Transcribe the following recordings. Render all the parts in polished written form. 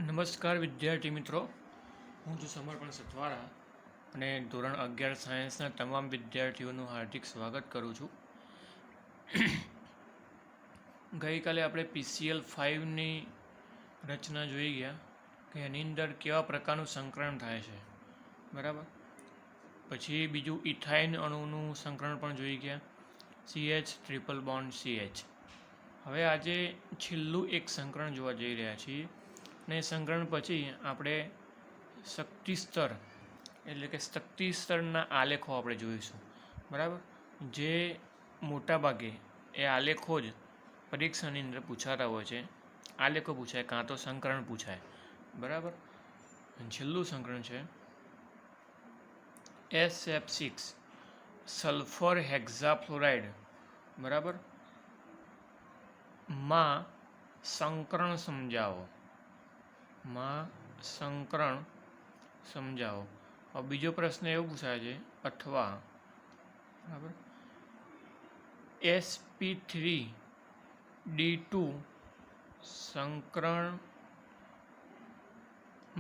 નમસ્કાર વિદ્યાર્થી મિત્રો, હું છું સમર્પણ સથવારા અને ધોરણ 11 સાયન્સના તમામ વિદ્યાર્થીઓનું હાર્દિક સ્વાગત કરું છું. ગઈકાલે આપણે PCl 5ની રચના જોઈ ગયા કે એની અંદર કેવા પ્રકારનું સંકરણ થાય છે, બરાબર. પછી બીજું ઇથાઇન અણુનું સંકરણ પણ જોઈ ગયા, CH ટ્રિપલ બોન્ડ CH. હવે આજે છેલ્લું એક સંકરણ જોવા જઈ રહ્યા છીએ ને સંકરણ પછી આપણે શક્તિ સ્તર એટલે કે શક્તિ સ્તરના આલેખો આપણે જોઈશું, બરાબર. જે મોટાભાગે એ આલેખો જ પરીક્ષાની અંદર પૂછાતા હોય છે. આલેખો પૂછાય કાં તો સંકરણ પૂછાય, બરાબર. છેલ્લું સંકરણ છે SF6 સલ્ફર હેક્ઝાફ્લોરાઇડ, બરાબર. માં સંકરણ સમજાવો. હવે બીજો પ્રશ્ન એવો પૂછાય છે, અથવા બરાબર sp3d2 સંકરણ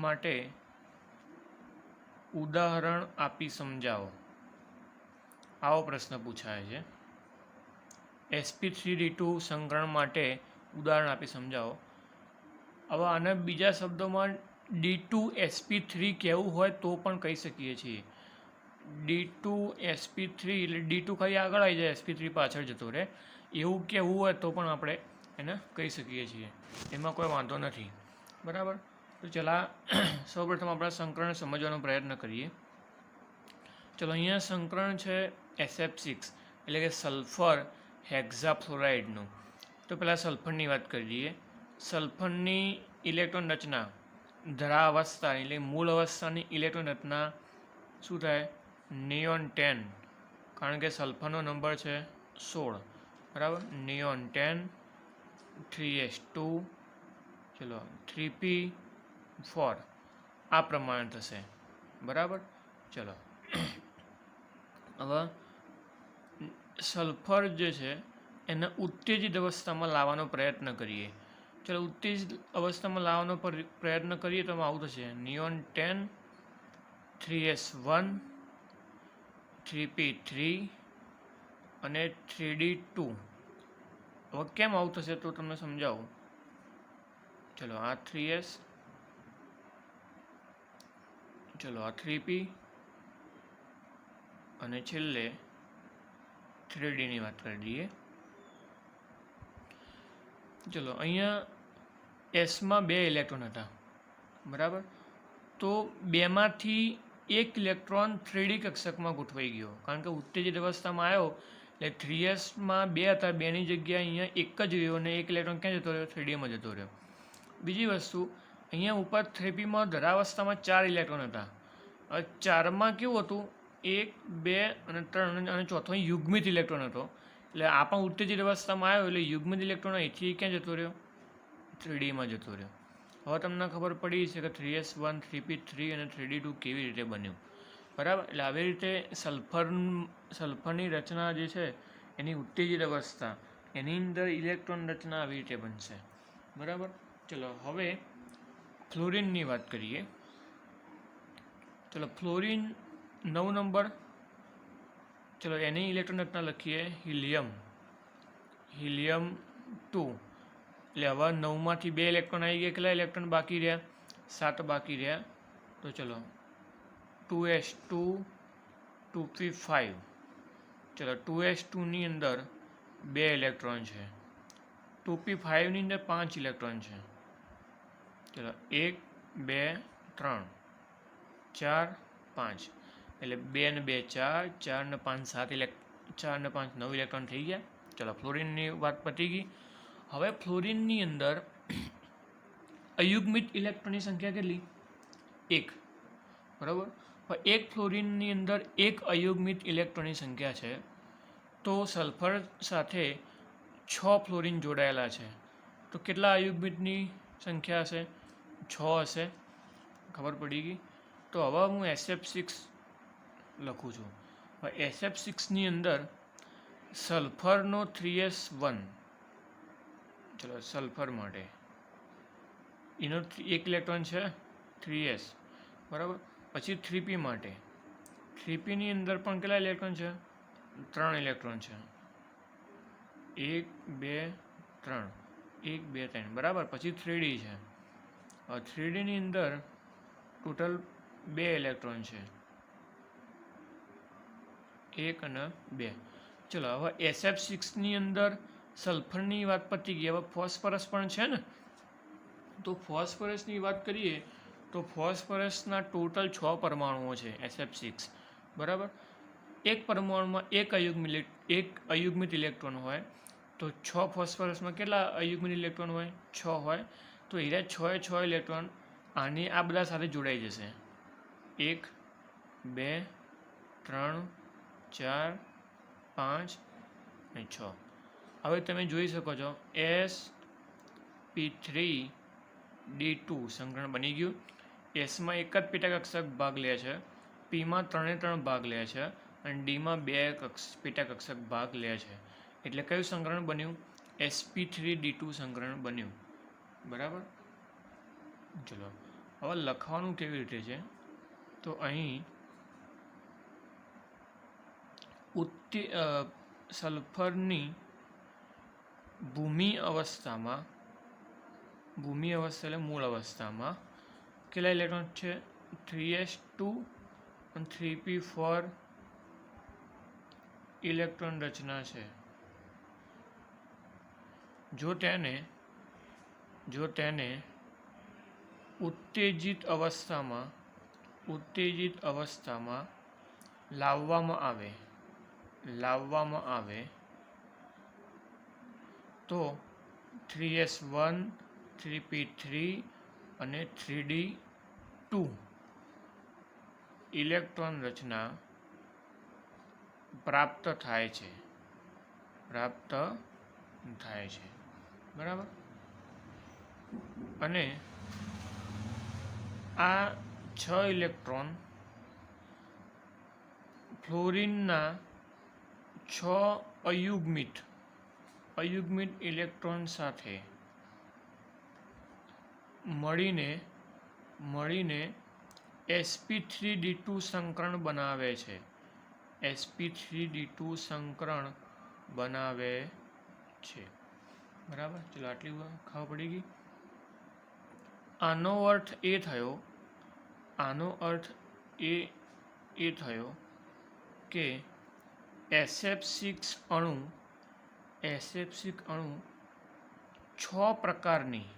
માટે ઉદાહરણ આપી સમજાવો. આવો પ્રશ્ન પૂછાય છે. sp3d2 સંકરણ માટે ઉદાહરણ આપી સમજાવો. હવે આને બીજા શબ્દોમાં D2sp3 કહેવું હોય તો પણ કહી શકીએ છીએ. D2sp3 એટલે D2 ખાલી આગળ આવી જાય, sp3 પાછળ જતો રહે, એવું કહેવું હોય તો પણ આપણે એને કહી શકીએ છીએ, એમાં કોઈ વાંધો નથી, બરાબર. તો ચલા સૌપ્રથમ આપણે સંકરણ સમજવાનો પ્રયત્ન કરીએ. ચલો, અહીંયા સંકરણ છે SF6 એટલે કે સલ્ફર હેક્ઝાફ્લોરાઇડનું. તો પહેલાં સલ્ફરની વાત કરી દઈએ. સલ્ફરની ઇલેક્ટ્રોન રચના ધરાવસ્થા એટલે મૂળ અવસ્થાની ઇલેક્ટ્રોન રચના શું થાય? નિયોન 10, કારણ કે સલ્ફરનો નંબર છે 16, બરાબર. નિયોન 10 3s2 ચલો 3p4 આ પ્રમાણે થશે, બરાબર. ચલો, હવે સલ્ફર જે છે એને ઉત્તેજિત અવસ્થામાં લાવવાનો પ્રયત્ન કરીએ. ચલો, ઉત્તેજિત અવસ્થામાં લાવવાનો પ્રયત્ન કરીએ તો આવું થશે. નિયોન 10 3s1 3p3 અને 3d2. હવે કેમ આવું થશે તો તમને સમજાવું. ચલો, આ 3s, ચલો આ 3p અને છેલ્લે 3dની વાત કરી દઈએ. ચલો, અહીંયા એસમાં 2 ઇલેક્ટ્રોન હતા, બરાબર. તો બેમાંથી એક ઇલેક્ટ્રોન 3D કક્ષકમાં ગોઠવાઈ ગયો, કારણ કે ઉત્તેજિત અવસ્થામાં આવ્યો એટલે 3sમાં 2 હતા, 2ની જગ્યાએ અહીંયા એક જ રહ્યો અને એક ઇલેક્ટ્રોન ક્યાં જતો રહ્યો? 3Dમાં જતો રહ્યો. બીજી વસ્તુ, અહીંયા ઉપર 3pમાં ધરાવસ્થામાં 4 ઇલેક્ટ્રોન હતા. હવે 4માં કેવું હતું? 1 2 અને 3 અને ચોથો યુગ્મિત ઇલેક્ટ્રોન હતો. એટલે આ પણ ઉત્તેજિત અવસ્થામાં આવ્યો એટલે યુગ્મિત ઇલેક્ટ્રોન અહીંથી ક્યાં જતો રહ્યો? 3Dમાં જતો રહ્યો. હવે તમને ખબર પડી છે કે 3s1 3p3 અને 3d2 કેવી રીતે બન્યું, બરાબર. એટલે આવી રીતે સલ્ફરની રચના જે છે એની ઉત્તેજિત અવસ્થા, એની અંદર ઇલેક્ટ્રોન રચના આવી રીતે બનશે, બરાબર. ચલો, હવે ફ્લોરિનની વાત કરીએ. ચલો, ફ્લોરિન 9 નંબર. ચલો, એની ઇલેક્ટ્રોન રચના લખીએ હિલિયમ 2. એટલે હવે 9માંથી 2 ઇલેક્ટ્રોન આવી ગયા. કેટલા ઇલેક્ટ્રોન બાકી રહ્યા? 7 બાકી રહ્યા. તો ચલો, 2s2 2p5. ચલો, 2s2ની અંદર 2 ઇલેક્ટ્રોન છે, 2p5ની અંદર 5 ઇલેક્ટ્રોન છે. ચલો, 1 2 3 4 5 એટલે 2 ને 2 4, 4 ને 5 7, 4 ને 5 9 ઇલેક્ટ્રોન થઈ ગયા. ચલો, ફ્લોરિનની વાત પતી ગઈ. હવે ફ્લોરિનની અંદર અયુગ્મિત ઇલેક્ટ્રોનની સંખ્યા કેટલી? 1, બરાબર. એક ફ્લોરિનની અંદર 1 અયુગ્મિત ઇલેક્ટ્રોનની સંખ્યા છે. તો સલ્ફર સાથે 6 ફ્લોરિન જોડાયેલા છે. તો કેટલા અયુગ્મિતની સંખ્યા હશે? 6 હશે. ખબર પડી ગઈ. તો હવે હું SF6 લખું છું. SF6ની અંદર સલ્ફરનો 3s1, ચલો સલ્ફર માટે એનો એક ઇલેક્ટ્રોન છે 3s, બરાબર. પછી 3p માટે 3pની અંદર પણ કેટલા ઇલેક્ટ્રોન છે? 3 ઇલેક્ટ્રોન છે. 1 2 3, 1 2 3, બરાબર. પછી 3d છે. 3dની અંદર ટોટલ 2 ઇલેક્ટ્રોન છે, 1 અને 2. ચલો હવે SF6ની અંદર સલ્ફરની વાત પતી ગઈ. હવે ફોસ્ફરસ પણ છે ને, તો ફોસ્ફરસની વાત કરીએ તો ફોસ્ફરસના ટોટલ 6 પરમાણુઓ છે SF6, બરાબર. એક પરમાણુમાં એક અયુગ્મિત ઇલેક્ટ્રોન હોય, તો 6 ફોસ્ફરસમાં કેટલા અયુગ્મિત ઇલેક્ટ્રોન હોય? 6 હોય. તો એના 6 ઇલેક્ટ્રોન આની આ બધા સાથે જોડાઈ જશે. 1 2 3 4 5 અને 6. હવે તમે જોઈ શકો છો sp3d2 સંકરણ બની ગયું. એસમાં એક જ પેટાકક્ષક ભાગ લે છે, પીમાં 3 ભાગ લે છે અને ડીમાં 2 પેટાકક્ષક ભાગ લે છે. એટલે કયું સંકરણ બન્યું? sp3d2 સંકરણ બન્યું, બરાબર. ચલો હવે લખવાનું કેવી રીતે છે, તો અહીં સલ્ફરની ભૂમિ અવસ્થા એટલે મૂળ અવસ્થામાં કેટલા ઇલેક્ટ્રોન છે? 3s2 અને 3p4 ઇલેક્ટ્રોન રચના છે. જો તેને ઉત્તેજિત અવસ્થામાં લાવવામાં આવે તો 3s1 3p3 અને 3d2 ઇલેક્ટ્રોન રચના પ્રાપ્ત થાય છે, બરાબર. અને આ 6 ઇલેક્ટ્રોન ફ્લોરિનના 6 અયુગ્મિત ઇલેક્ટ્રોન સાથે મળીને sp3d2 સંકરણ બનાવે છે. sp3d2 સંકરણ બનાવે છે, બરાબર. ચલો આટલી ખબર પડી ગઈ. આનો અર્થ એ થયો કે SF6 અણુ 6 પ્રકારની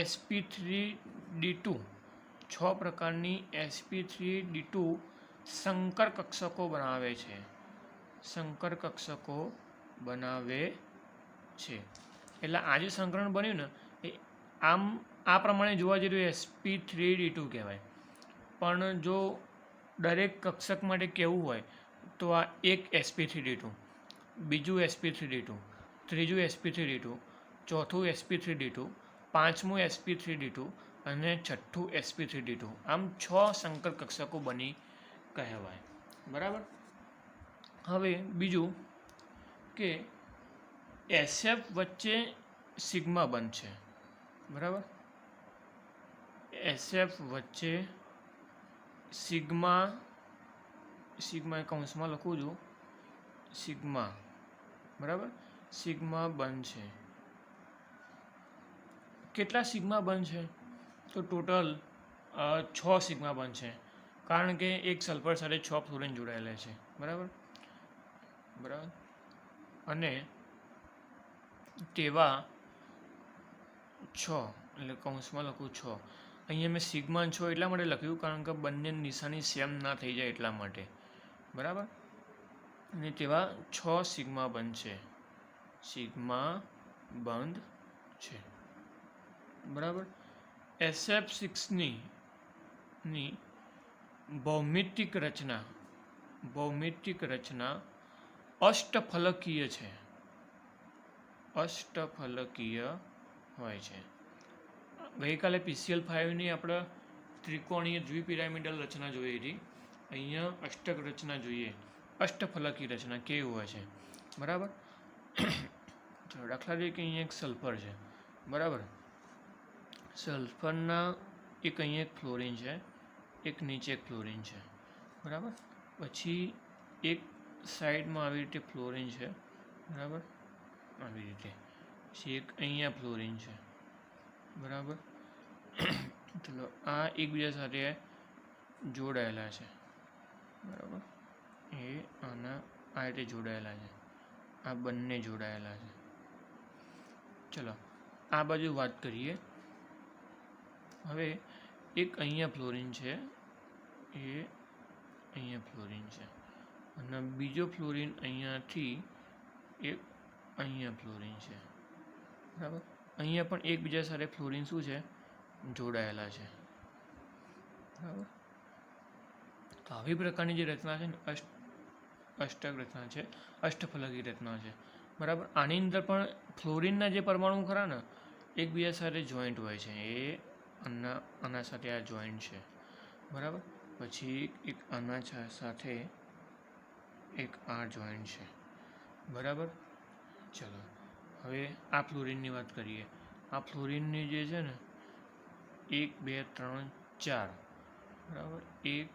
sp3d2 સંકર કક્ષકો બનાવે છે. એટલે આ જે સંકરણ બન્યું ને, એ આમ આ પ્રમાણે જોવા જઈએ તો sp3d2 કહેવાય. પણ જો દરેક કક્ષક માટે કેવું હોય તો આ એક sp3d2, બીજું sp3d2, ત્રીજું sp3d2, ચોથું sp3d2, પાંચમું sp3d2 અને છઠ્ઠું sp3d2. આમ 6 સંકર કક્ષકો બની કહેવાય, બરાબર. હવે બીજું કે SF વચ્ચે સિગ્મા બંધ છે, બરાબર. SF વચ્ચે સિગ્મા કૌંસમાં લખું છું, સિગ્મા, બરાબર. સિગ્મા બંધ છે. કેટલા સિગ્મા બંધ છે? તો ટોટલ 6 સિગ્મા બંધ છે, કારણ કે એક સલ્ફર સાથે 6 ફ્લોરિન જોડાયેલા છે, બરાબર. અને તેવા 6, એટલે કૌંસમાં લખું 6. અહીંયા મેં સિગ્મા 6 એટલા માટે લખ્યું કારણ કે બંને નિશાની સેમ ના થઈ જાય એટલા માટે, બરાબર. અને તેવા 6 સિગ્મા બંધ છે, બરાબર. SF6ની ભૌમિતિક રચના અષ્ટફલકીય હોય છે. ગઈકાલે PCl5ની આપણે ત્રિકોણીય દ્વિપિરામિડલ રચના જોઈ હતી. અહીંયા અષ્ટક રચના જોઈએ, અષ્ટફલકી રચના કેવી હોય છે, બરાબર. ચાલો દાખલા તરીકે અહીંયા એક સલ્ફર છે, બરાબર. સલ્ફરના એક અહીંયા એક ફ્લોરિન છે, એક નીચે એક ફ્લોરિન છે, બરાબર. પછી એક સાઈડમાં આવી રીતે ફ્લોરિન છે, બરાબર, આવી રીતે. પછી એક અહીંયા ફ્લોરિન છે, બરાબર. ચલો આ એકબીજા સાથે જોડાયેલા છે, બરાબર. એ આના આ રીતે જોડાયેલા છે, આ બંને જોડાયેલા છે. ચલો આ બાજુ વાત કરીએ. હવે એક અહીંયા ફ્લોરિન છે, એ અહીંયા ફ્લોરિન છે, અને બીજો ફ્લોરિન અહીંયાથી એક અહીંયા ફ્લોરિન છે, બરાબર. અહીંયા પણ એકબીજા સાથે ફ્લોરિન શું છે, જોડાયેલા છે, બરાબર. તો આવી પ્રકારની જે રચના છે ને અષ્ટક રચના છે, અષ્ટફલકી રચના છે, બરાબર. આની અંદર પણ ફ્લોરિનના જે પરમાણુ ખરા ને એકબીજા સાથે જોઈન્ટ હોય છે, એ આના સાથે આ જોઈન્ટ છે, બરાબર. પછી એક આના સાથે એક આ જોઈન્ટ છે, બરાબર. ચલો હવે આ ફ્લોરિનની વાત કરીએ. આ ફ્લોરિનની જે છે ને 1 2 3 4, બરાબર, 1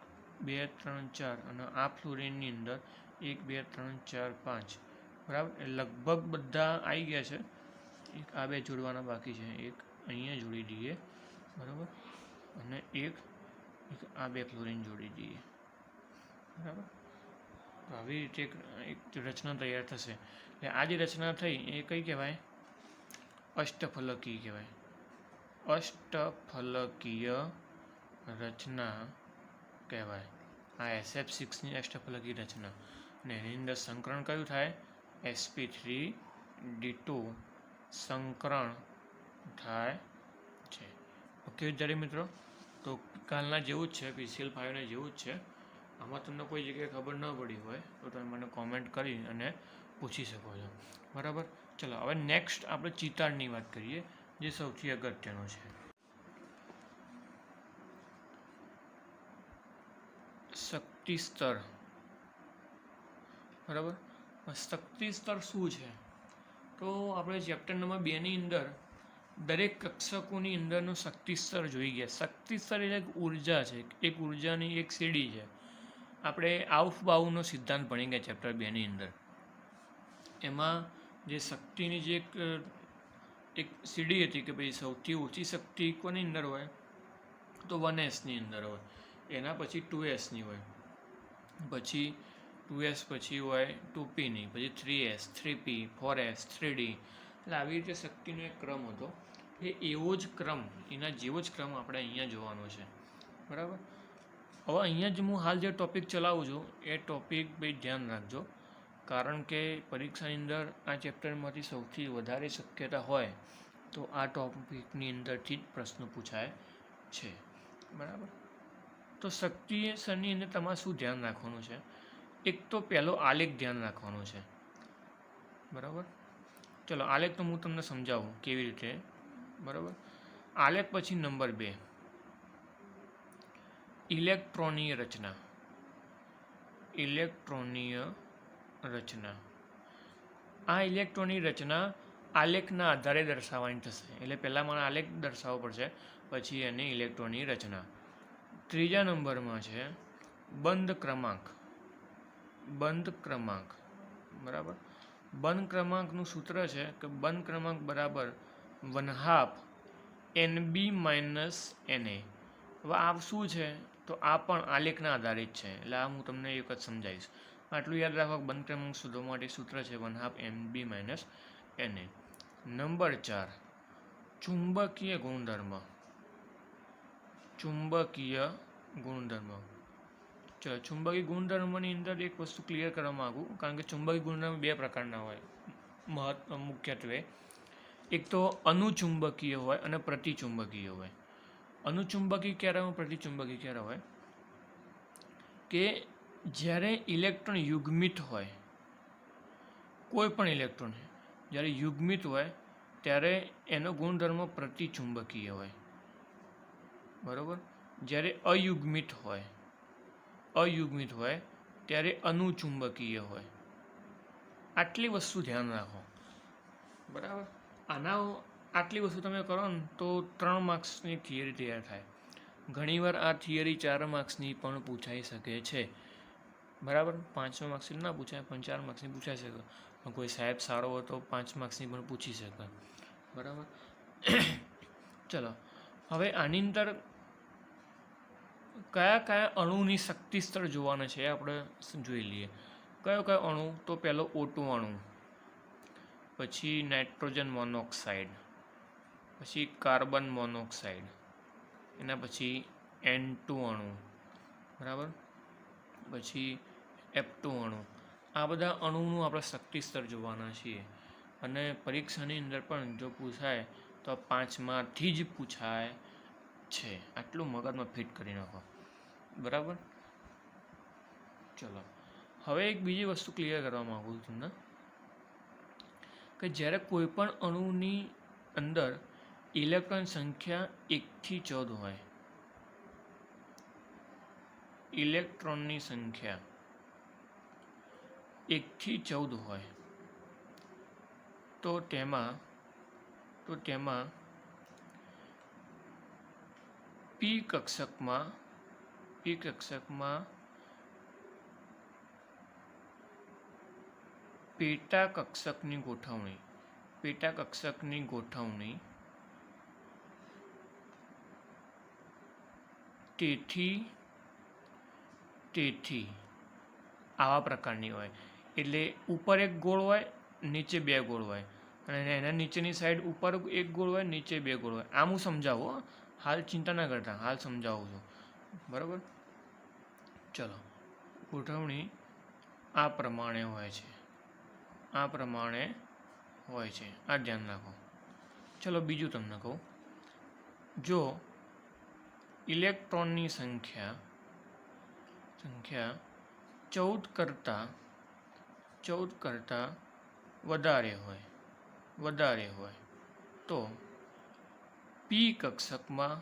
2 3 4, અને આ ફ્લોરિનની અંદર 1 2 3 4 5, બરાબર. એ લગભગ બધા આવી ગયા છે. એક આ બે જોડવાના બાકી છે, એક અહીંયા જોડી દઈએ, બરાબર, અને એક આ બે ફ્લોરિન જોડી દઈએ, બરાબર. તો આવી રીતે એક રચના તૈયાર થશે. એટલે આ જે રચના થઈ એ કઈ કહેવાય, અષ્ટફલકી કહેવાય. અષ્ટફલકીય રચના કહેવાય આ SF6ની અષ્ટફલકી રચના. અને એની અંદર સંકરણ કયું થાય, sp3d2 સંકરણ થાય છે. ઓકે વિદ્યાર્થી મિત્રો, તો કાલના જેવું જ છે, PCL5 જેવું જ છે. આમાં તમને કોઈ જગ્યાએ ખબર ન પડી હોય તો તમે મને કોમેન્ટ કરી અને પૂછી શકો છો, બરાબર. ચલો હવે નેક્સ્ટ આપણે ચિતારની વાત કરીએ, જે સૌથી અગત્યનો છે. શક્તિ સ્તર, બરાબર. શક્તિ સ્તર શું છે, તો આપણે ચેપ્ટર નંબર 2ની અંદર દરેક કક્ષકોની અંદરનું શક્તિ સ્તર જોઈ ગયા. શક્તિ સ્તર એટલે એક ઉર્જા છે, એક ઉર્જાની એક સીડી છે. આપણે આઉફબાઉનો સિદ્ધાંત ભણી ગયા ચેપ્ટર 2ની અંદર. એમાં જે શક્તિની જે એક સીડી હતી કે ભાઈ સૌથી ઓછી શક્તિ કોની અંદર હોય, તો 1sની અંદર હોય. એના પછી 2sની હોય, પછી 2s પછી હોય 2pની, પછી 3s 3p 4s 3d. એટલે આવી રીતે શક્તિનો એક ક્રમ હતો. એ એવો જ ક્રમ, એના જેવો જ ક્રમ આપણે અહીંયા જોવાનો છે, બરાબર. હવે અહીંયા જ હું હાલ જે ટૉપિક ચલાવું છું એ ટૉપિક ભાઈ ધ્યાન રાખજો, કારણ કે પરીક્ષાની અંદર આ ચેપ્ટરમાંથી સૌથી વધારે શક્યતા હોય તો આ ટૉપિકની અંદરથી જ પ્રશ્નો પૂછાય છે, બરાબર. તો શક્તિ સ્તરની અંદર તમારે શું ધ્યાન રાખવાનું છે, એક તો પહેલો આલેખ ધ્યાન રાખવાનો છે, બરાબર. ચલો આલેખ તો હું તમને સમજાવું કેવી રીતે, બરાબર. આલેખ પછી નંબર 2, ઇલેક્ટ્રોનીય રચના. ઇલેક્ટ્રોનીય રચના, આ ઇલેક્ટ્રોનની રચના આલેખના આધારે દર્શાવવાની થશે. એટલે પહેલાં મને આલેખ દર્શાવવો પડશે, પછી એની ઇલેક્ટ્રોનની રચના. ત્રીજા નંબરમાં છે બંધ ક્રમાંક. બંધ ક્રમાંક, બરાબર. બંધ ક્રમાંકનું સૂત્ર છે કે બંધ ક્રમાંક બરાબર 1/2 NB - NA. હવે આ શું છે, તો આ પણ આલેખના આધારિત છે. એટલે આ હું તમને એક જ સમજાવીશ. આટલું યાદ રાખો, બંધ ક્રમાંક શોધવા માટે સૂત્ર છે 1/2 NB - NA. નંબર 4, ચુંબકીય ગુણધર્મ. ચુંબકીય ગુણધર્મ. ચલો ચુંબકીય ગુણધર્મની અંદર એક વસ્તુ ક્લિયર કરવા માગું, કારણ કે ચુંબકીય ગુણધર્મ 2 પ્રકારના હોય મુખ્યત્વે. એક તો અનુચુંબકીય હોય અને પ્રતિચુંબકીય હોય. અનુચુંબકીય ક્યારે હોય, પ્રતિચુંબકીય ક્યારે હોય, કે જ્યારે ઇલેક્ટ્રોન યુગ્મિત હોય, કોઈ પણ ઇલેક્ટ્રોન જ્યારે યુગ્મિત હોય ત્યારે એનો ગુણધર્મ પ્રતિચુંબકીય હોય, બરાબર. જ્યારે અયુગ્મિત હોય ત્યારે અનુચુંબકીય હોય. આટલી વસ્તુ ધ્યાન રાખો, બરાબર. આટલી વસ્તુ તમે કરો ને તો 3 માર્ક્સની થિયરી તૈયાર થાય. ઘણીવાર આ થિયરી 4 માર્ક્સની પણ પૂછાઈ શકે છે. બરાબર, 5 માર્ક્સની ના પૂછાય પણ 4 માર્ક્સની પૂછાઈ શકે. કોઈ સાહેબ સારો હોય તો 5 માર્ક્સની પણ પૂછી શકે. બરાબર. ચલો, હવે આની અંદર કયા કયા અણુની શક્તિ સ્તર જોવાના છે એ આપણે જોઈ લઈએ. કયો અણુ? તો પહેલો O2 અણુ, પછી નાઇટ્રોજન મોનોક્સાઇડ, પછી કાર્બન મોનોક્સાઇડ, એના પછી N2 અણુ, બરાબર, પછી F2 અણુ. આ બધા અણુનું આપણે શક્તિ સ્તર જોવાના છીએ. અને પરીક્ષાની અંદર પણ જો પૂછાય તો 5માંથી જ પૂછાય છે. આટલું મગજમાં ફિટ કરી નાખો. બરાબર. ચલો, હવે એક બીજી વસ્તુ ક્લિયર કરવા માગું છું તમને કે જ્યારે કોઈ પણ અણુની અંદર ઇલેક્ટ્રોન સંખ્યા 1 થી 14 હોય, ઇલેક્ટ્રોનની સંખ્યા 1 થી 14 હોય તો તેમાં પી કક્ષકમાં પેટા કક્ષકની ગોઠવણી તેથી આવા પ્રકારની હોય. એટલે ઉપર એક ગોળ હોય, નીચે 2 ગોળ હોય, અને એના નીચેની સાઈડ ઉપર એક ગોળ હોય, નીચે 2 ગોળ હોય. આમ હું સમજાવું, હાલ ચિંતા ના કરતા, હાલ સમજાવું છું. બરાબર. ચલો, ગોઠવણી આ પ્રમાણે હોય છે. આ ધ્યાન રાખો. ચલો, બીજું તમને કહું. જો ઇલેક્ટ્રોનની સંખ્યા 14 કરતાં વધારે હોય તો પી કક્ષકમાં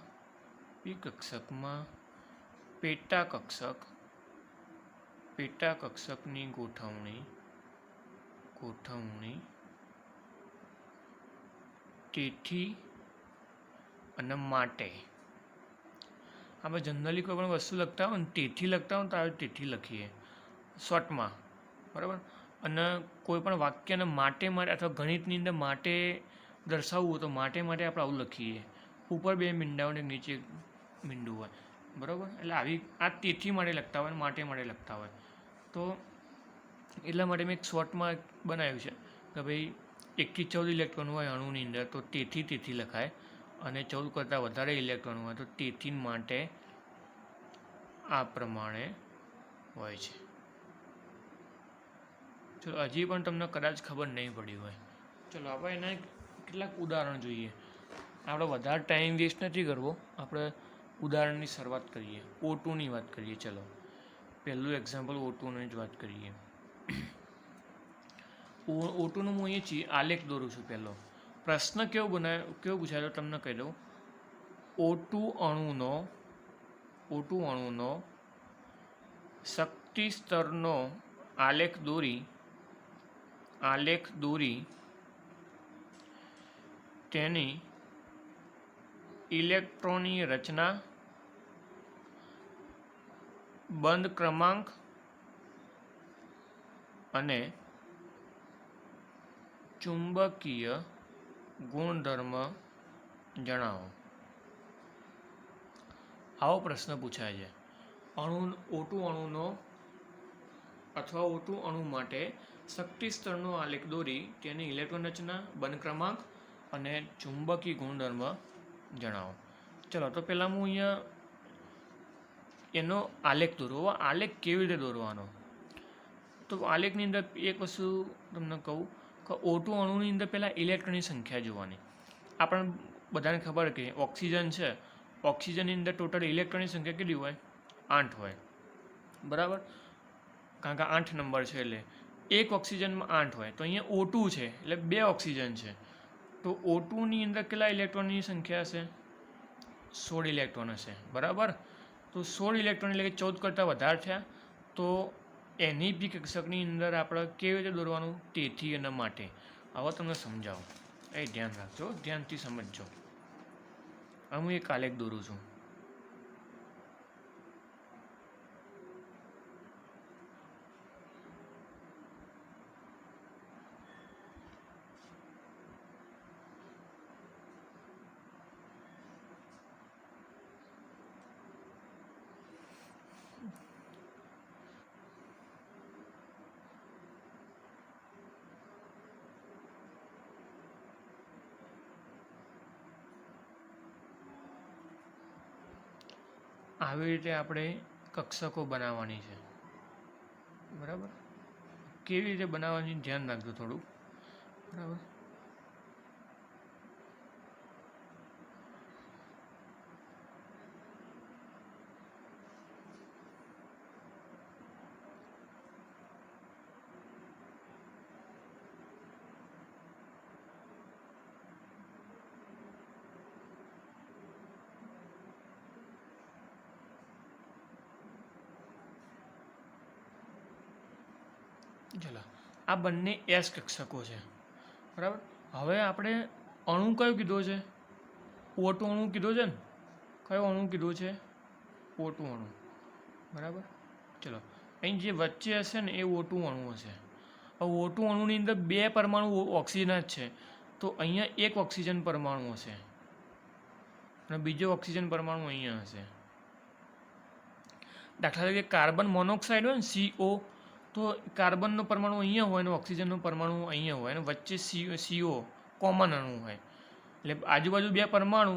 પેટા કક્ષકની ગોઠવણી તેથી અને માટે. આપણે જનરલી કોઈ પણ વસ્તુ લખતા હોય ને તેથી લખતા હોય તો આપણે તેથી લખીએ શોર્ટમાં. બરાબર. અને કોઈ પણ વાક્યને માટે અથવા ગણિતની અંદર માટે દર્શાવવું હોય તો માટે આપણે આવું લખીએ. ઉપર 2 મીંડા હોય, નીચે મીંડું હોય. બરાબર. એટલે આ તેથી માટે લખતા હોય, માટે લખતા હોય. તો એટલા માટે મેં એક શોર્ટમાં બનાવ્યું છે કે ભાઈ 1 થી 14 ઇલેક્ટ્રોન હોય અણુની અંદર તો તેથી લખાય, અને 14 કરતાં વધારે ઇલેક્ટ્રોન હોય તો તેથી માટે આ પ્રમાણે હોય છે. ચલો, હજી પણ તમને કદાચ ખબર નહીં પડી હોય. ચલો, આપણે એના કેટલાક ઉદાહરણ જોઈએ. આપણે વધારે ટાઈમ વેસ્ટ નથી કરવો. આપણે ઉદાહરણની શરૂઆત કરીએ. O2ની વાત કરીએ. ચલો, પહેલું એક્ઝામ્પલ O2ની જ વાત કરીએ. O2નું હું અહીંયા આલેખ દોરું છું. પહેલો પ્રશ્ન કેવો પૂછાયો તમને કહી દઉં. O2 અણુનો શક્તિ સ્તરનો આલેખ દોરી તેની ઇલેક્ટ્રોનની રચના, બંધ ક્રમાંક અને ચુંબકીય ગુણધર્મ જણાવો. આવો પ્રશ્ન પૂછાય છે. O2 અણુનો અથવા O2 અણુ માટે શક્તિ સ્તરનો આલેખ દોરી તેની ઇલેક્ટ્રોન રચના, બંધ ક્રમાંક અને ચુંબકીય ગુણધર્મ જણાવો. ચલો, તો પહેલાં હું અહીંયા એનો આલેખ દોરવો. આલેખ કેવી રીતે દોરવાનો? તો આલેખની અંદર એક વસ્તુ તમને કહું કે O2 અણુની અંદર પહેલાં ઇલેક્ટ્રોનની સંખ્યા જોવાની. આપણને બધાને ખબર કે ઓક્સિજન છે, ઓક્સિજનની અંદર ટોટલ ઇલેક્ટ્રોનની સંખ્યા કેટલી હોય? 8 હોય. બરાબર. કારણ કે 8 નંબર છે એટલે એક ઓક્સિજનમાં 8 હોય. તો અહીંયા O2 છે એટલે 2 ઓક્સિજન છે. તો O2ની અંદર કેટલા ઇલેક્ટ્રોનની સંખ્યા હશે? 16 ઇલેક્ટ્રોન હશે. બરાબર. તો 16 ઇલેક્ટ્રોન એટલે કે 14 કરતાં વધારે થયા. તો એની પી કક્ષકની અંદર આપણે કેવી રીતે દોરવાનું? તેથી અને માટે. હવે તમને સમજાવો. એ ધ્યાન રાખજો, ધ્યાનથી સમજજો. હવે હું એક આલેખ દોરું છું. આવી રીતે આપણે કક્ષકો બનાવવાની છે, બરાબર. કેવી રીતે બનાવવાની ધ્યાન રાખજો થોડું, બરાબર. ચલો, આ બંને એસ કક્ષકો છે, બરાબર. હવે આપણે અણુ કયો કીધો છે? O2 અણુ કીધો છે ને. કયો અણુ કીધો છે? O2 અણુ, બરાબર. ચલો, અહીં જે વચ્ચે હશે ને એ O2 અણુ હશે. હવે O2 અણુની અંદર 2 પરમાણુ ઓક્સિજન જ છે, તો અહીંયા એક ઓક્સિજન પરમાણુ હશે અને બીજો ઓક્સિજન પરમાણુ અહીંયા હશે. દાખલા તરીકે કાર્બન મોનોક્સાઇડ હોય ને, CO, તો કાર્બનનો પરમાણુ અહીંયા હોય અને ઓક્સિજનનો પરમાણુ અહીંયા હોય અને વચ્ચે CO કોમન અણુ હોય. એટલે આજુબાજુ 2 પરમાણુ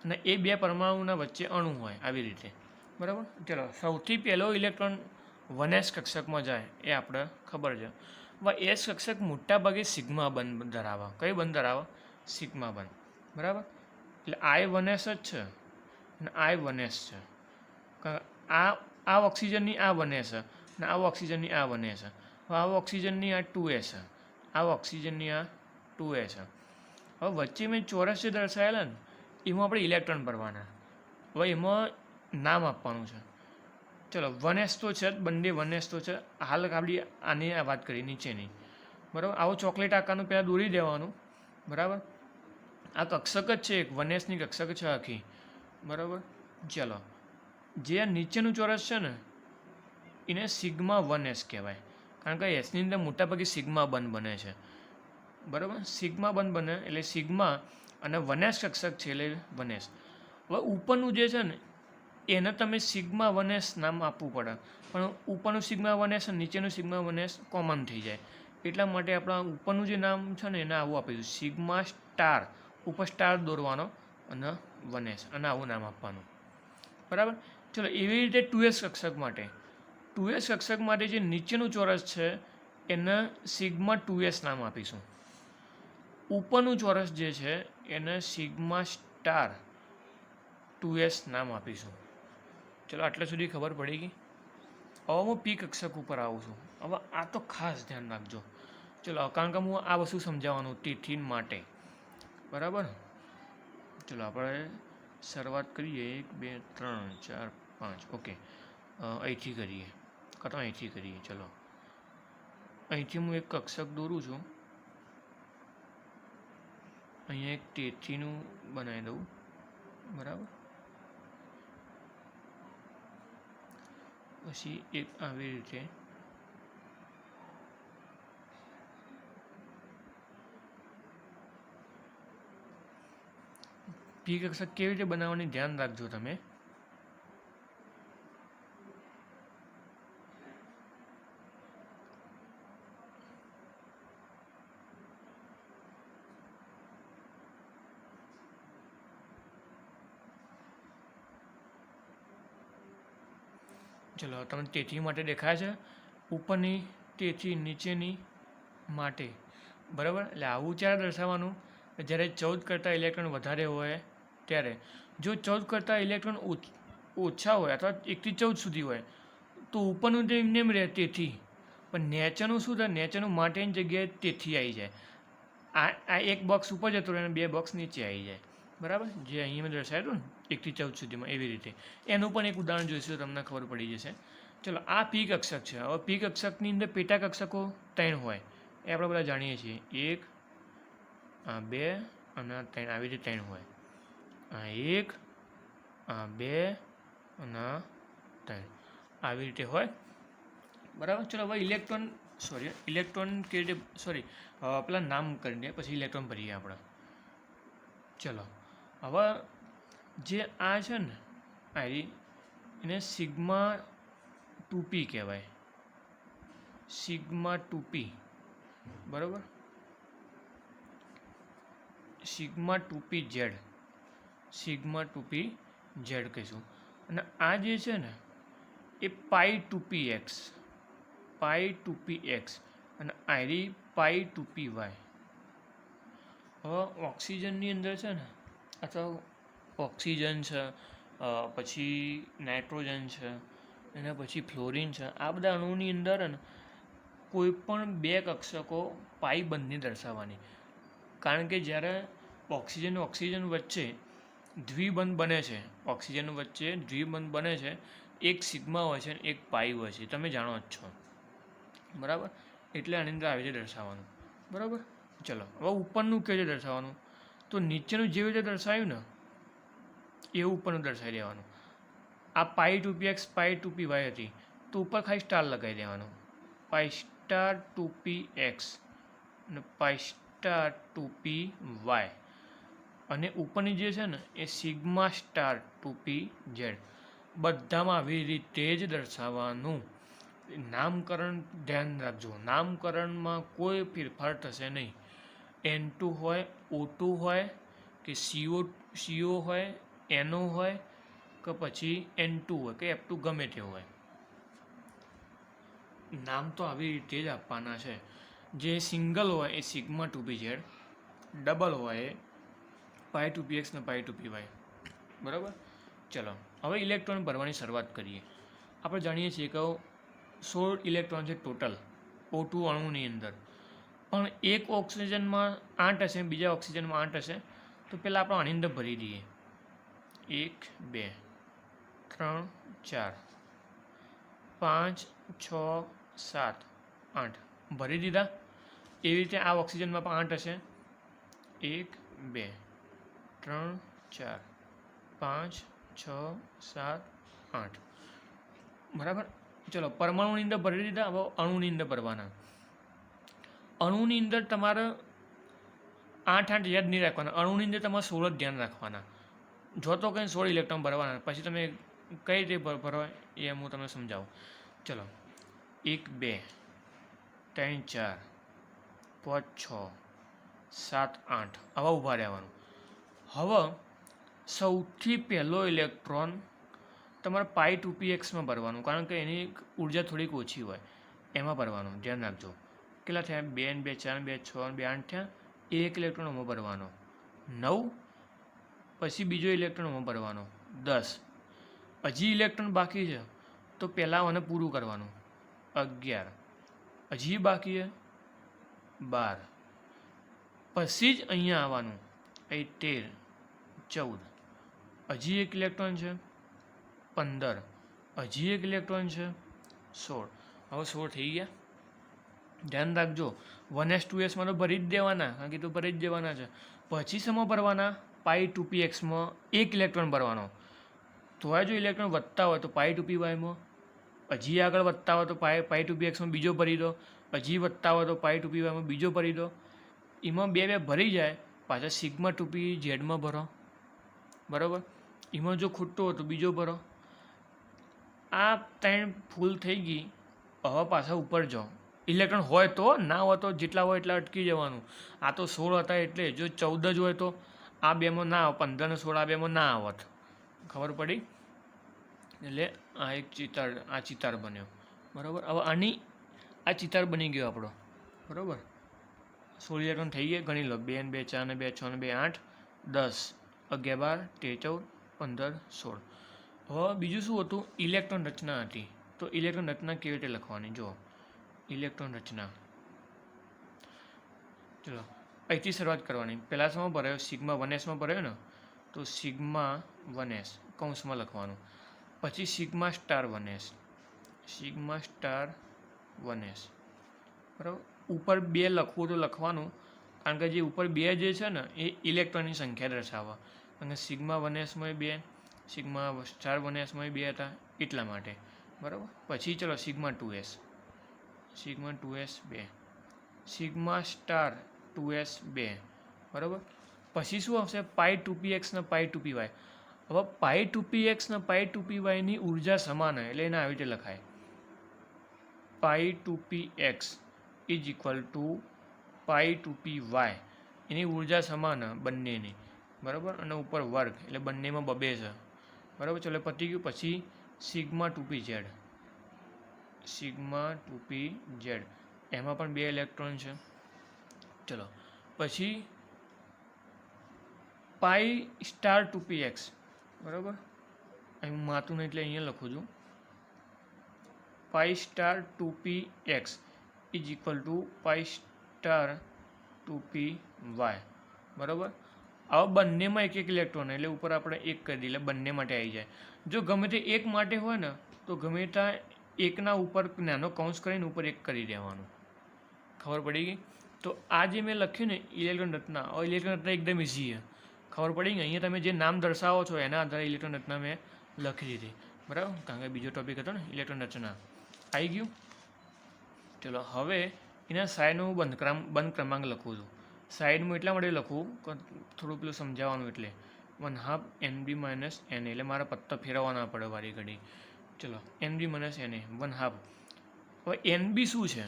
અને એ 2 પરમાણુના વચ્ચે અણુ હોય, આવી રીતે, બરાબર. ચલો, સૌથી પહેલો ઇલેક્ટ્રોન 1s કક્ષકમાં જાય એ આપણે ખબર છે. હવે એસ કક્ષક મોટા ભાગે સિગ્મા બંધ ધરાવે. કઈ બંધ ધરાવે? સિગ્મા બંધ, બરાબર. એટલે I1s જ છે અને I1s છે. આ ઓક્સિજનની આ 1s છે અને આ ઓક્સિજનની આ 1s છે. હવે આ ઓક્સિજનની આ 2s છે, આ ઓક્સિજનની આ 2s છે. હવે વચ્ચે મેં ચોરસ જે દર્શાવેલા ને એમાં આપણે ઇલેક્ટ્રોન ભરવાના. હવે એમાં નામ આપવાનું છે. ચલો, 1s તો છે જ, બંને 1s તો છે. હાલ આપણી આની વાત કરી નીચેની, બરાબર. આવો ચોકલેટ આકારનું પહેલાં દોરી દેવાનું, બરાબર. આ કક્ષક જ છે, એક 1sની કક્ષક છે આખી, બરાબર. ચલો, જે આ નીચેનું ચોરસ છે ને એને સિગ્મા 1s કહેવાય, કારણ કે એસની અંદર મોટાભાગે સિગ્મા બંધ બને છે, બરાબર. સિગ્મા બંધ બને એટલે સિગ્મા અને 1s કક્ષક છે એટલે 1s. હવે ઉપરનું જે છે ને એને તમે સિગ્મા 1s નામ આપવું પડે, પણ ઉપરનું સિગ્મા 1s અને નીચેનું સિગ્મા 1s કોમન થઈ જાય. એટલા માટે આપણા ઉપરનું જે નામ છે ને એને આવું આપીશું, સિગ્મા સ્ટાર. ઉપર સ્ટાર દોરવાનો અને 1s અને આવું નામ આપવાનું, બરાબર. ચલો, એવી રીતે 2s કક્ષક માટે 2s કક્ષક માટે જે નીચેનું ચોરસ છે એને સિગ્મા 2s નામ આપીશું. ઉપરનું ચોરસ જે છે એને સિગ્મા સ્ટાર 2s નામ આપીશું. ચલો, આટલા સુધી ખબર પડી ગઈ. હવે હું પી કક્ષક ઉપર આવું છું. હવે આ તો ખાસ ધ્યાન રાખજો. ચલો, કારણ કે હું આ વસ્તુ સમજાવવાનું તેથી માટે, બરાબર. ચલો, આપણે શરૂઆત કરીએ. 1 2 3 4 5. ઓકે, અહીંથી કરીએ, કાં તો અહીંથી કરીએ. ચલો, અહીંથી હું એક કક્ષક દોરું છું. અહીંયા એક તેથીનું બનાવી દઉં, બરાબર. પછી એક આવી રીતે પી કક્ષક કેવી રીતે બનાવવાની ધ્યાન રાખજો તમે. ચલો, તમને તેથી માટે દેખાય છે, ઉપરની તેથી નીચેની માટે, બરાબર. એટલે આવું ચાર દર્શાવવાનું. જ્યારે 14 કરતાં ઇલેક્ટ્રોન વધારે હોય ત્યારે. જો 14 કરતાં ઇલેક્ટ્રોન ઓછા હોય અથવા 1 થી 14 સુધી હોય તો ઉપરનું તો એમને એમ રહે તેથી, પણ નેચરનું શું થાય? નેચરનું માટેની જગ્યાએ તેથી આવી જાય. આ એક બોક્સ ઉપર જતો રહે અને 2 બોક્સ નીચે આવી જાય, બરાબર. જે અહીંયા મેં દર્શાવ્યું હતું ને 1 થી 14 સુધીમાં, એવી રીતે. એનું પણ એક ઉદાહરણ જોઈશું, તમને ખબર પડી જશે. ચલો, આ પી કક્ષક છે. હવે પી કક્ષકની અંદર પેટા કક્ષકો 3 હોય એ આપણે બધા જાણીએ છીએ. 1 આ 2 અને 3 આવી રીતે 3 હોય, આ 1 આ 2 અને 3 આવી રીતે હોય, બરાબર. ચલો હવે ઇલેક્ટ્રોન કેવી રીતે પેલા નામ કરી દે પછી ઇલેક્ટ્રોન ભરીએ આપણે. ચલો હવે જે આ છે ને એને સિગ્મા 2p કહેવાય, સિગ્મા 2p, બરાબર, sigma 2p Z, sigma 2p Z કહીશું. અને આ જે છે ને એ પાઈ 2px, પાઈ 2px અને આરી પાઈ 2py. હવે ઓક્સિજનની અંદર છે ને અથવા ઓક્સિજન છે, પછી નાઇટ્રોજન છે, એના પછી ફ્લોરિન છે, આ બધા અણુઓની અંદર ને કોઈ પણ 2 કક્ષકો પાઈ બંધને દર્શાવવાની. કારણ કે જ્યારે ઓક્સિજન વચ્ચે દ્વિબંધ બને છે, ઓક્સિજન વચ્ચે દ્વિબંધ બને છે, એક સિગ્મા હોય છે અને એક પાઈ હોય છે, તમે જાણો જ છો, બરાબર. એટલે આની અંદર આવી રીતે દર્શાવવાનું, બરાબર. ચલો હવે ઉપરનું કેવી રીતે દર્શાવવાનું, તો નીચેનું જેવી રીતે દર્શાવ્યું ને એવું ઉપરનું દર્શાવી દેવાનું. આ પાઈ 2px પાઈ 2py હતી તો ઉપર ખાલી સ્ટાર લગાવી દેવાનો, પાઈ સ્ટાર 2px અને પાઈ સ્ટાર 2py. અને ઉપરની જે છે ને એ સિગ્મા સ્ટાર 2pz. બધામાં આવી રીતે જ દર્શાવવાનું. નામકરણ ધ્યાન રાખજો, નામકરણમાં કોઈ ફેરફાર થશે નહીં. N2 હોય, O2 હોય કે CO હોય, NO હોય કે પછી N2 હોય કે F2 ગમે તે હોય, નામ તો આવી રીતે જ આપવાના છે. જે સિંગલ હોય એ સિગ્મા 2pz, ડબલ હોય એ પાઈ 2px ને પાઈ 2py, બરાબર. ચલો હવે ઇલેક્ટ્રોન ભરવાની શરૂઆત કરીએ. આપણે જાણીએ છીએ કે 16 ઇલેક્ટ્રોન છે ટોટલ O2 અણુની અંદર, પણ એક ઓક્સિજનમાં 8 હશે, બીજા ઓક્સિજનમાં 8 હશે. તો પહેલાં આપણે આની અંદર ભરી દઈએ. 1 2 3 4 5 6 7 8 ભરી દીધા. એવી રીતે આ ઓક્સિજનમાં પણ 8 હશે. 1 2 3 4 5 6 7 8, બરાબર. ચલો પરમાણુની અંદર ભરી દીધા. હવે અણુની અંદર ભરવાના. અણુની અંદર તમારે 8 યાદ નહીં રાખવાના, અણુની અંદર તમારે 16 જ ધ્યાન રાખવાના. જો તો કંઈ 16 ઇલેક્ટ્રોન ભરવાના, પછી તમે કઈ રીતે ભરો એ હું તમને સમજાવું. ચલો 1 2 3 4 5 6 7 8 આવા ઊભા રહેવાનું. હવે સૌથી પહેલો ઇલેક્ટ્રોન તમારે પાઈ 2pxમાં ભરવાનું, કારણ કે એની ઉર્જા થોડીક ઓછી હોય, એમાં ભરવાનું. ધ્યાન રાખજો. કેટલા થયા? 2 ને 2 4 ને 2 6 ને 2 8 થયા. એક ઇલેક્ટ્રોન એમાં ભરવાનો 9. પછી બીજો ઇલેક્ટ્રોન એમાં ભરવાનો 10. હજી ઇલેક્ટ્રોન બાકી છે તો પહેલાં મને પૂરું કરવાનું 11. હજી બાકી છે 12. પછી જ અહીંયા આવવાનું 13 14. હજી એક ઇલેક્ટ્રોન છે 15. હજી એક ઇલેક્ટ્રોન છે 16. હવે 16 થઈ ગયા. ધ્યાન રાખજો 1s 2sમાં તો ભરી જ દેવાના, કારણ કે તો ભરી જ દેવાના છે. પછી શેમાં ભરવાના? પાઈ 2pxમાં એક ઇલેક્ટ્રોન ભરવાનો. તો જો ઇલેક્ટ્રોન વધતા હોય તો પાઈ 2pyમાં, હજી આગળ વધતા હોય તો પાઈ 2pxમાં બીજો ભરી દો, હજી વધતા હોય તો પાઈ 2pyમાં બીજો ભરી દો. એમાં બે ભરી જાય પાછા સિગ્મા 2pzમાં ભરો, બરાબર. એમાં જો ખૂટતો હોય તો બીજો ભરો. આ 3 ફૂલ થઈ ગઈ. હવે પાછા ઉપર જાઓ. ઇલેક્ટ્રોન હોય તો, ના હોય તો જેટલા હોય એટલા અટકી જવાનું. આ તો 16 હતા એટલે, જો 14 જ હોય તો આ બેમાં ના આવે, 15 ને 16 આ બેમાં ના આવત. ખબર પડી? એટલે આ એક ચિતાર બન્યો, બરાબર. હવે આ ચિતાર બની ગયો આપણો, બરાબર. 16 ઇલેક્ટ્રોન થઈ ગયા. ગણી લો 2 ને 2 4 ને 2 6 ને 2 8 10 11 12 13 14 16. હવે બીજું શું હતું? ઇલેક્ટ્રોન રચના હતી. તો ઇલેક્ટ્રોન રચના કેવી રીતે લખવાની? જુઓ, ઇલેક્ટ્રોન રચના. ચલો અહીંથી શરૂઆત કરવાની. પહેલાં શેમાં ભરાયો? સિગ્મા 1sમાં ભરાયો ને, તો સિગ્મા 1s કૌંસમાં લખવાનું. પછી sigma star 1s, sigma star 1s, બરાબર. ઉપર 2 લખવું તો લખવાનું, કારણ કે જે ઉપર 2 જે છે ને એ ઇલેક્ટ્રોનની સંખ્યા દર્શાવે, અને સિગ્મા 1s માં 2, સિગ્મા સ્ટાર 1s માં 2 હતા એટલા માટે, બરાબર. પછી ચલો sigma 2s, sigma 2s 2, sigma star 2s 2, બરાબર. પછી શું આવશે? પાઈ 2px ને પાઈ 2py. હવે પાઈ 2px ને પાઈ 2py ની ઉર્જા સમાન હોય એટલે એને આવી રીતે લખાય, pi 2px is equal to pi 2py. એની ઉર્જા સમાન બંનેની, બરાબર, અને ઉપર વર્ગ એટલે બંનેમાં 2 છે, બરાબર. ચલો પતી ગયું. પછી સિગ્મા 2pz, સિગ્મા 2pz એમાં પણ 2 ઇલેક્ટ્રોન છે. ચલો પછી પાઈ સ્ટાર 2px, બરાબર. અહીં માતું નહીં એટલે અહીંયા લખું છું, pi star 2px is equal to pi star 2py, બરાબર. આવા બંનેમાં એક ઇલેક્ટ્રોન એટલે ઉપર આપણે 1 કરી દઈએ એટલે બંને માટે આવી જાય. જો ગમે તે એક માટે હોય ને તો ગમે ત્યાં એકના ઉપર નાનો કૌંસ કરીને ઉપર 1 કરી દેવાનું. ખબર પડી ગઈ? તો આ જે મેં લખ્યું ને ઇલેક્ટ્રોન રચના, ઇલેક્ટ્રોન રચના એકદમ ઇઝી છે. ખબર પડી ગઈ? અહીંયા તમે જે નામ દર્શાવો છો એના આધારે ઇલેક્ટ્રોન રચના મેં લખી દીધી, બરાબર. કારણ કે બીજો ટોપિક હતો ને ઇલેક્ટ્રોન રચના, આવી ગયું. ચલો હવે એના સાઈડનું બંધ ક્રમાંક લખું છું. સાઈડમાં એટલા માટે લખું કે થોડું પેલું સમજાવવાનું, એટલે 1/2 NB - NA, એટલે મારા પત્તા ફેરવવા ના પડે વારી ઘડી. ચલો NB - NA 1/2. હવે NB શું છે?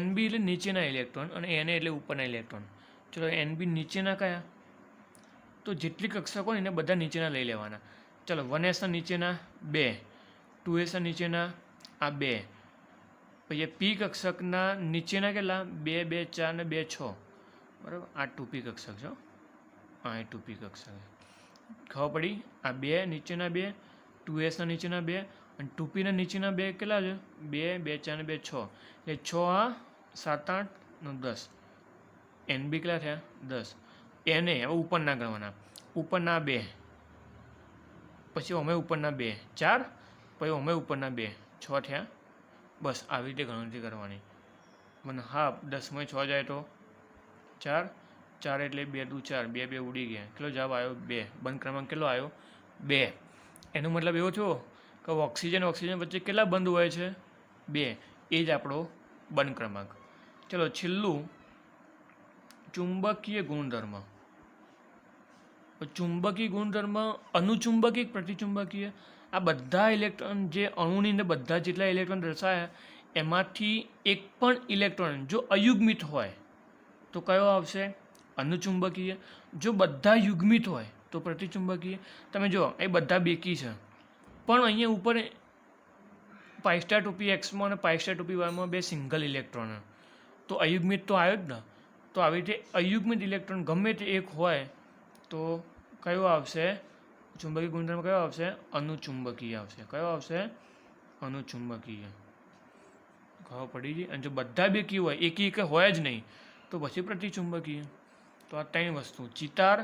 NB એટલે નીચેના ઇલેક્ટ્રોન અને NA એટલે ઉપરના ઇલેક્ટ્રોન. ચલો NB નીચેના કયા? તો જેટલી કક્ષકો હોય એને બધા નીચેના લઈ લેવાના. ચલો 1s ના નીચેના 2, 2s ના નીચેના આ 2, પછી પી કક્ષકના નીચેના કેટલા? 2, 2, 4 ને 2, 6, બરાબર. આ 2p કક્ષક છે, આ 2p કક્ષક. ખબર પડી? આ 2 નીચેના 2, 2s ના નીચેના 2 અને 2p ના નીચેના 2 કેટલા છે? 2, 2, 4 ને 2, 6, એટલે 6 આ 7, 8 ને 10. NB કેટલા થયા? 10. NA હવે ઉપરના ગણવાના, ઉપરના 2, પછી અમે ઉપરના 2, 4, પછી અમે ઉપરના 2, 6 થયા. બસ આવી રીતે ગણતરી કરવાની. 1/2 10 6 જાય તો 4, 4 એટલે 2 દુ 4, 2 2 ઉડી ગયા. કેટલો જવાબ આવ્યો? 2. બંધ ક્રમાંક કેટલો આવ્યો? 2. એનો મતલબ એવો થયો કે ઓક્સિજન વચ્ચે કેટલા બંધ હોય છે? 2. એ જ આપણો બંધ ક્રમાંક. ચલો છેલ્લું ચુંબકીય ગુણધર્મ. ચુંબકીય ગુણધર્મ અનુચુંબકીય, પ્રતિચુંબકીય, આ બધા ઇલેક્ટ્રોન જે અણુની અંદર બધા જેટલા ઇલેક્ટ્રોન દર્શાવ્યા એમાંથી એક પણ ઇલેક્ટ્રોન જો અયુગ્મિત હોય તો કયો આવશે? અનુચુંબકીય. જો બધા યુગ્મિત હોય તો પ્રતિચુંબકીય. તમે જો એ બધા બેકી છે, પણ અહીંયા ઉપર પાઈ સ્ટાર 2px અને પાઈ સ્ટાર 2py 2 સિંગલ ઇલેક્ટ્રોન, તો અયુગ્મિત તો આવ્યો જ ને. તો આવી રીતે અયુગ્મિત ઇલેક્ટ્રોન ગમે તે એક હોય તો કયો આવશે? ચુંબકીય ગુણધર્મ કયો આવશે? અનુચુંબકીય આવશે. કયો આવશે? અનુચુંબકીય. ખબર પડી ગઈ? અને જો બધા બેકી હોય, એક હોય જ નહીં, તો પછી પ્રતિચુંબકીય. તો આ 3 વસ્તુ: ચિતાર,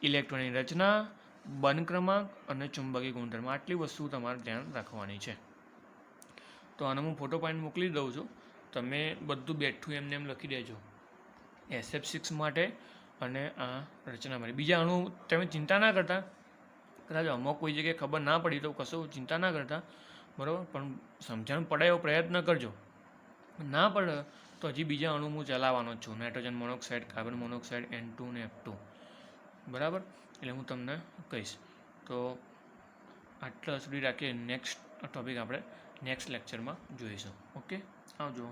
ઇલેક્ટ્રોનની રચના, બંધ ક્રમાંક અને ચુંબકીય ગુણધર્મ. આટલી વસ્તુ તમારે ધ્યાન રાખવાની છે. તો આનો હું ફોટો પાડીને મોકલી દઉં છું, તમે બધું બેઠું એમને એમ લખી દેજો SF6 માટે અને આ રચના માટે. બીજા અણુ તમે ચિંતા ના કરતા, કદાચ અમુક કોઈ જગ્યાએ ખબર ના પડી તો કશું ચિંતા ના કરતા, બરાબર. પણ સમજણ પડે એવો પ્રયત્ન કરજો. ના પડે તો હજી બીજા અણુ હું ચલાવવાનો જ છું, nitrogen monoxide, carbon monoxide, N2 ને F2, બરાબર. એટલે હું તમને કહીશ. તો આટલા સુધી રાખીએ. નેક્સ્ટ ટૉપિક આપણે નેક્સ્ટ લેક્ચરમાં જોઈશું. ઓકે, આવજો.